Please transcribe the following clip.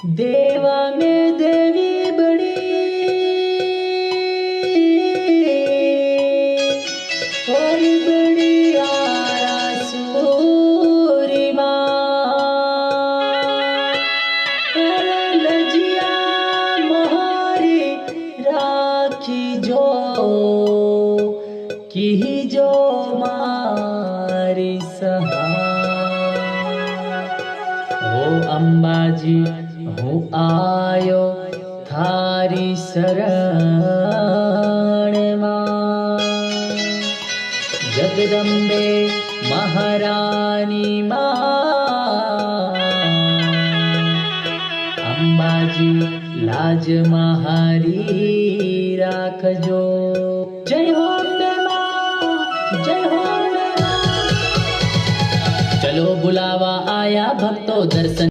देवा में देवी बड़ी और बड़ी आसूरी लजिया महारी राखी जो की जो मारी सहाय। हो अंबाजी हूँ आयो थारी शरण मां। जगदम्बे महारानी मां, अंबाजी लाज महारी राखजो। जय हो अम्बे मां, जय हो अम्बे मां। चलो बुलावा आया भक्तों दर्शन